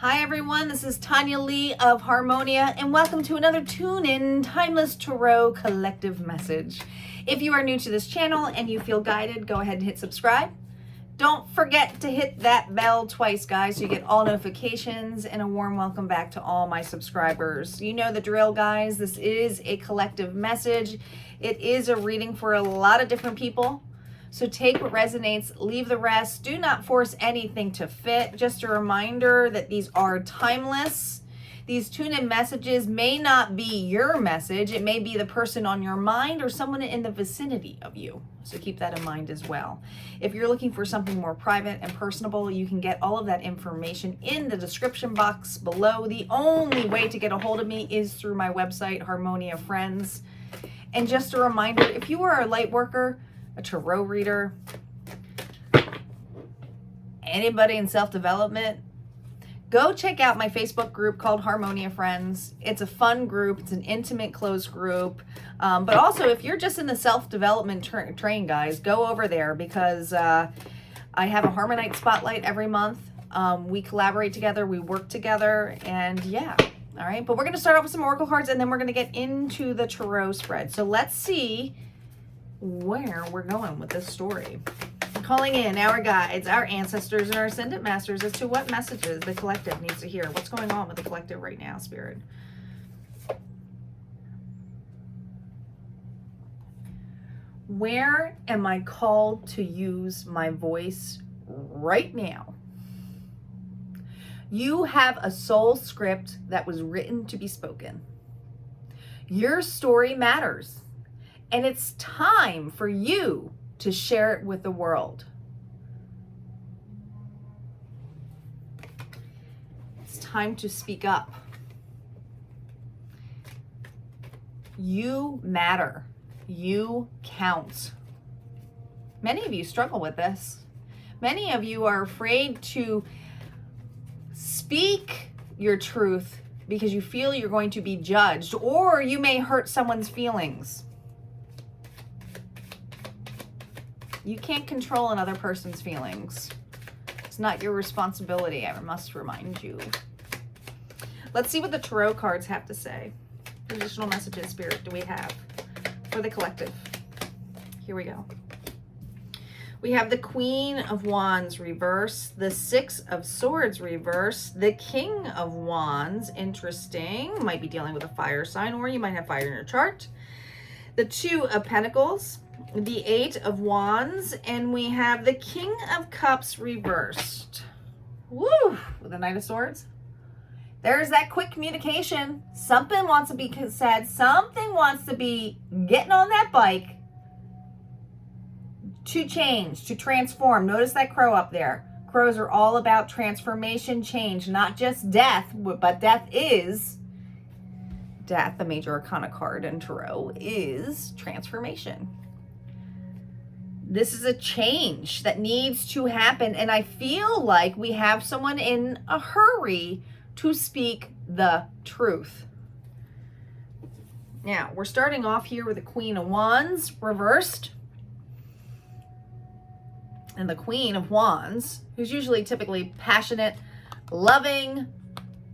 Hi everyone, this is Tanya Lee of Harmonia, and welcome to another Tune-In Timeless Tarot Collective Message. If you are new to this channel and you feel guided, go ahead and hit subscribe. Don't forget to hit that bell twice, guys, so you get all notifications, and a warm welcome back to all my subscribers. You know the drill, guys. This is a collective message. It is a reading for a lot of different people. So take what resonates, leave the rest. Do not force anything to fit. Just a reminder that these are timeless. These tune-in messages may not be your message. It may be the person on your mind or someone in the vicinity of you. So keep that in mind as well. If you're looking for something more private and personable, you can get all of that information in the description box below. The only way to get a hold of me is through my website, Harmonia Friends. And just a reminder, if you are a light worker, a tarot reader, anybody in self-development, go check out my Facebook group called Harmonia Friends. It's a fun group. It's an intimate, closed group. But also, if you're just in the self-development train, guys, go over there because I have a Harmonite Spotlight every month. We collaborate together. We work together. And yeah, all right. But we're going to start off with some oracle cards, and then we're going to get into the tarot spread. So let's see where we're going with this story. Calling in our guides, our ancestors, and our ascendant masters as to what messages the collective needs to hear. What's going on with the collective right now, Spirit? Where am I called to use my voice right now? You have a soul script that was written to be spoken. Your story matters. And it's time for you to share it with the world. It's time to speak up. You matter. You count. Many of you struggle with this. Many of you are afraid to speak your truth because you feel you're going to be judged, or you may hurt someone's feelings. You can't control another person's feelings. It's not your responsibility, I must remind you. Let's see what the tarot cards have to say. What additional messages, Spirit, do we have for the collective? Here we go. We have the Queen of Wands reverse, the Six of Swords reverse, the King of Wands, interesting. Might be dealing with a fire sign, or you might have fire in your chart. The Two of Pentacles, the Eight of Wands, and we have the King of Cups reversed. Woo! With the Knight of Swords. There's that quick communication. Something wants to be said. Something wants to be getting on that bike to change, to transform. Notice that crow up there. Crows are all about transformation, change, not just death, but death is death. The major arcana card in tarot is transformation. This is a change that needs to happen, and I feel like we have someone in a hurry to speak the truth. Now, we're starting off here with the Queen of Wands reversed. And the Queen of Wands, who's usually typically passionate, loving,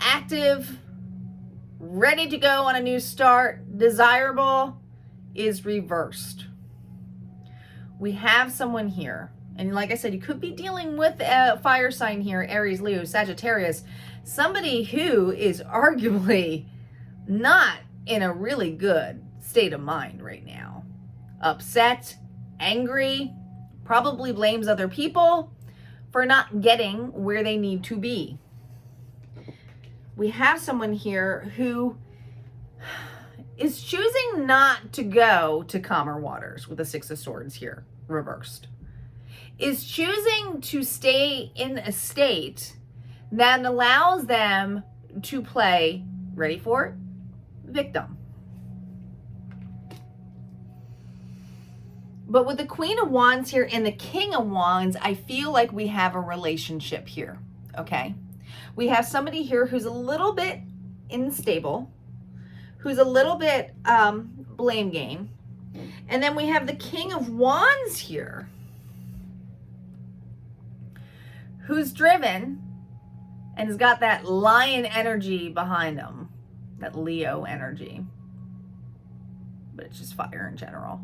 active, ready to go on a new start, desirable, is reversed. We have someone here, and like I said, you could be dealing with a fire sign here, Aries, Leo, Sagittarius, somebody who is arguably not in a really good state of mind right now. Upset, angry, probably blames other people for not getting where they need to be. We have someone here who is choosing not to go to calmer waters with the Six of Swords here, reversed. Is choosing to stay in a state that allows them to play, ready for it, victim. But with the Queen of Wands here and the King of Wands, I feel like we have a relationship here, okay? We have somebody here who's a little bit unstable, who's a little bit blame game. And then we have the King of Wands here, who's driven and has got that lion energy behind him, that Leo energy. But it's just fire in general.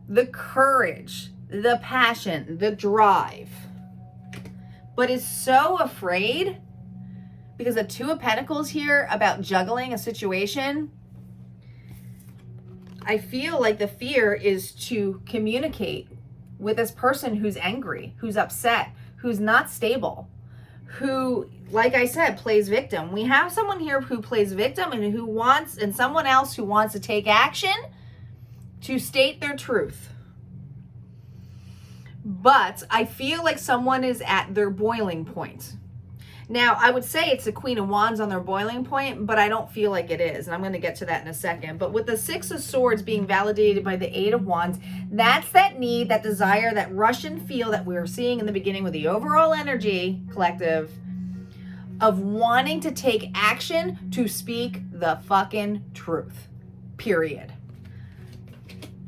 The courage, the passion, the drive, but is so afraid because the Two of Pentacles here about juggling a situation. I feel like the fear is to communicate with this person who's angry, who's upset, who's not stable, who, like I said, plays victim. We have someone here who plays victim and someone else who wants to take action to state their truth. But I feel like someone is at their boiling point. Now, I would say it's the Queen of Wands on their boiling point, but I don't feel like it is. And I'm going to get to that in a second. But with the Six of Swords being validated by the Eight of Wands, that's that need, that desire, that rush and feel that we were seeing in the beginning with the overall energy collective of wanting to take action to speak the fucking truth. Period.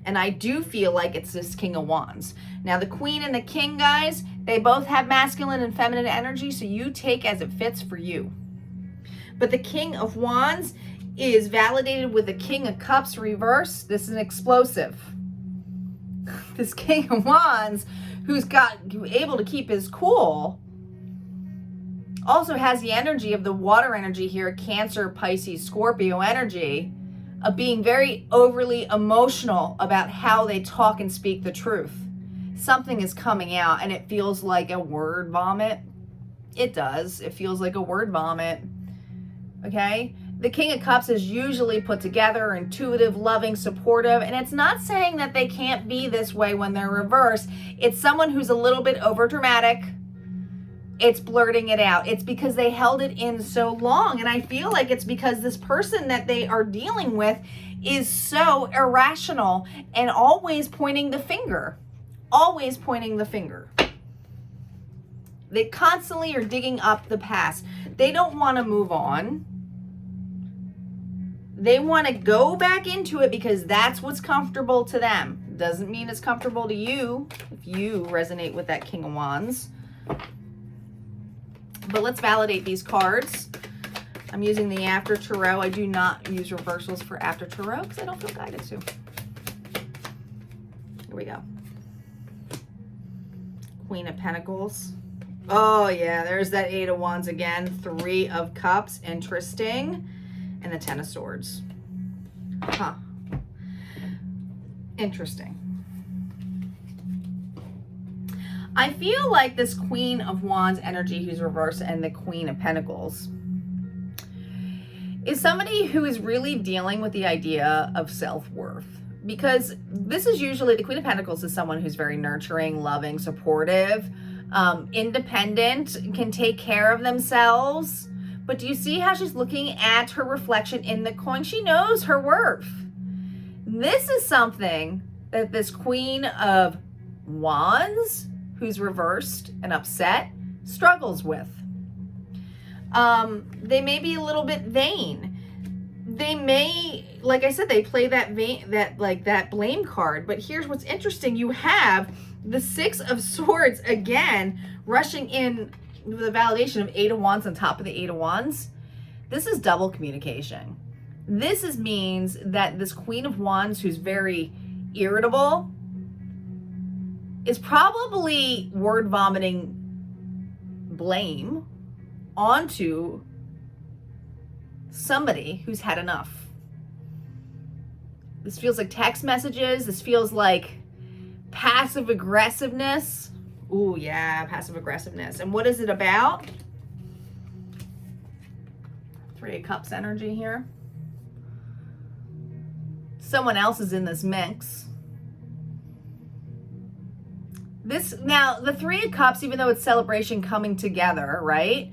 And I do feel like it's this King of Wands. Now, the Queen and the King, guys, they both have masculine and feminine energy, so you take as it fits for you. But the King of Wands is validated with the King of Cups reverse. This is an explosive. This King of Wands, who's able to keep his cool, also has the energy of the water energy here, Cancer, Pisces, Scorpio energy, of being very overly emotional about how they talk and speak the truth. Something is coming out and it feels like a word vomit. It does. It feels like a word vomit. Okay? The King of Cups is usually put together, intuitive, loving, supportive, and it's not saying that they can't be this way when they're reversed. It's someone who's a little bit overdramatic. It's blurting it out. It's because they held it in so long. And I feel like it's because this person that they are dealing with is so irrational and always pointing the finger. Always pointing the finger. They constantly are digging up the past. They don't want to move on. They want to go back into it because that's what's comfortable to them. Doesn't mean it's comfortable to you if you resonate with that King of Wands. But let's validate these cards. I'm using the After Tarot. I do not use reversals for After Tarot because I don't feel guided to. Here we go. Queen of Pentacles. Oh yeah, there's that Eight of Wands again. Three of Cups, interesting. And the Ten of Swords. Huh. Interesting. I feel like this Queen of Wands energy who's reversed and the Queen of Pentacles is somebody who is really dealing with the idea of self-worth. Because this is usually, the Queen of Pentacles is someone who's very nurturing, loving, supportive, independent, can take care of themselves. But do you see how she's looking at her reflection in the coin? She knows her worth. This is something that this Queen of Wands, who's reversed and upset, struggles with. They may be a little bit vain. They may, like I said, they play that blame card. But here's what's interesting. You have the Six of Swords again, rushing in with the validation of Eight of Wands on top of the Eight of Wands. This is double communication. This means that this Queen of Wands, who's very irritable, is probably word vomiting blame onto somebody who's had enough. This feels like text messages. This feels like passive aggressiveness. Ooh, yeah, passive aggressiveness. And what is it about? Three of Cups energy here. Someone else is in this mix. Now, the Three of Cups, even though it's celebration coming together, right?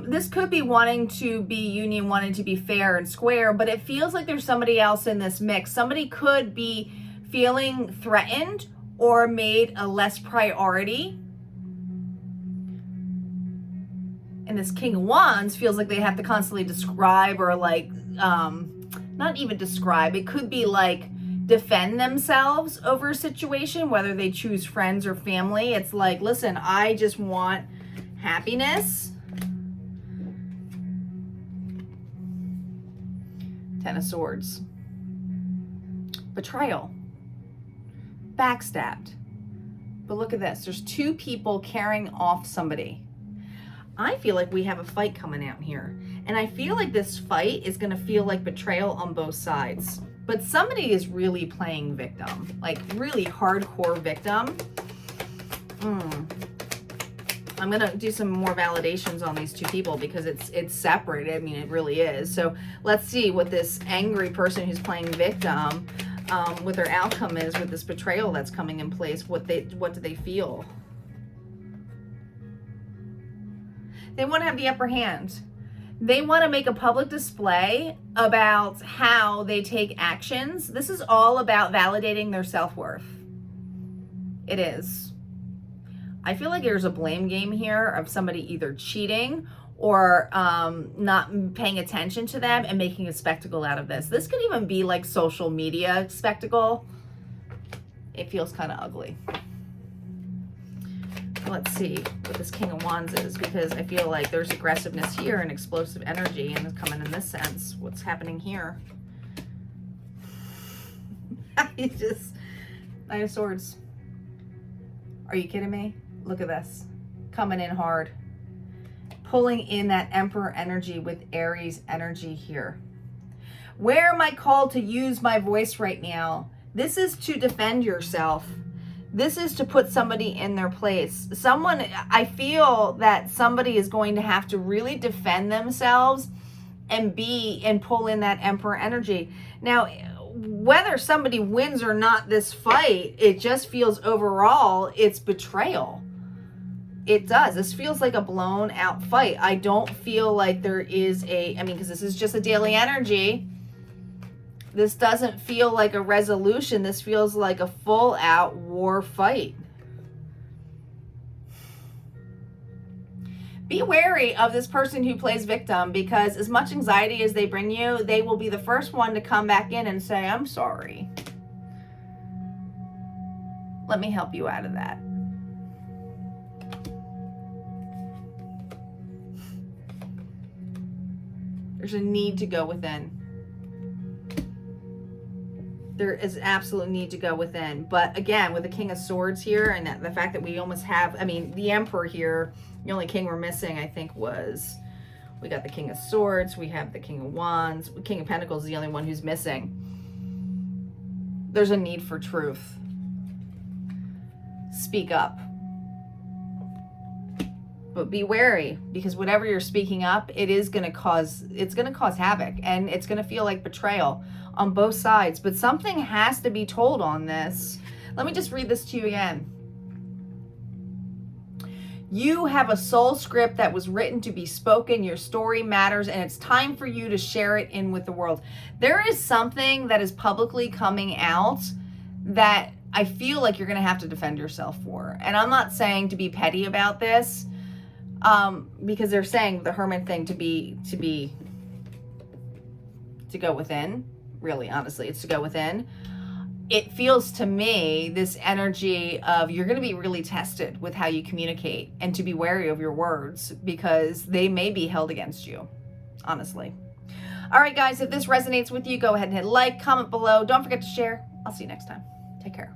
This could be wanting to be union, wanting to be fair and square, but it feels like there's somebody else in this mix. Somebody could be feeling threatened or made a less priority. And this King of Wands feels like they have to constantly describe or not even describe. It could be like defend themselves over a situation, whether they choose friends or family. It's like, listen, I just want happiness, Ten of Swords, betrayal, backstabbed. But look at this. There's two people carrying off somebody. I feel like we have a fight coming out here. And I feel like this fight is going to feel like betrayal on both sides. But somebody is really playing victim, like really hardcore victim. I'm going to do some more validations on these two people because it's separated. I mean, it really is. So let's see what this angry person who's playing victim, what their outcome is with this betrayal that's coming in place. What do they feel? They want to have the upper hand. They want to make a public display about how they take actions. This is all about validating their self-worth. It is. I feel like there's a blame game here of somebody either cheating or not paying attention to them and making a spectacle out of this. This could even be like social media spectacle. It feels kind of ugly. Let's see what this King of Wands is, because I feel like there's aggressiveness here and explosive energy, and it's coming in this sense. What's happening here? It's just Nine of Swords. Are you kidding me? Look at this. Coming in hard. Pulling in that Emperor energy with Aries energy here. Where am I called to use my voice right now? This is to defend yourself. This is to put somebody in their place. I feel that somebody is going to have to really defend themselves and pull in that Emperor energy. Now, whether somebody wins or not this fight, it just feels overall it's betrayal. It does. This feels like a blown out fight. I don't feel like there is because this is just a daily energy. This doesn't feel like a resolution. This feels like a full out war fight. Be wary of this person who plays victim, because as much anxiety as they bring you, they will be the first one to come back in and say, I'm sorry. Let me help you out of that. There's a need to go within. There is absolute need to go within. But again, with the King of Swords here, and the fact that we almost have, the Emperor here, the only king we're missing, I think, was, we got the King of Swords, we have the King of Wands, King of Pentacles is the only one who's missing. There's a need for truth. Speak up. But be wary, because whatever you're speaking up, it's going to cause havoc, and it's going to feel like betrayal on both sides. But something has to be told on this. Let me just read this to you again. You have a soul script that was written to be spoken. Your story matters, and it's time for you to share it in with the world. There is something that is publicly coming out that I feel like you're going to have to defend yourself for. And I'm not saying to be petty about this, because they're saying the Hermit thing to go within. Really, honestly, it's to go within. It feels to me, this energy of you're going to be really tested with how you communicate, and to be wary of your words, because they may be held against you, honestly. All right, guys, if this resonates with you, go ahead and hit like, comment below. Don't forget to share. I'll see you next time. Take care.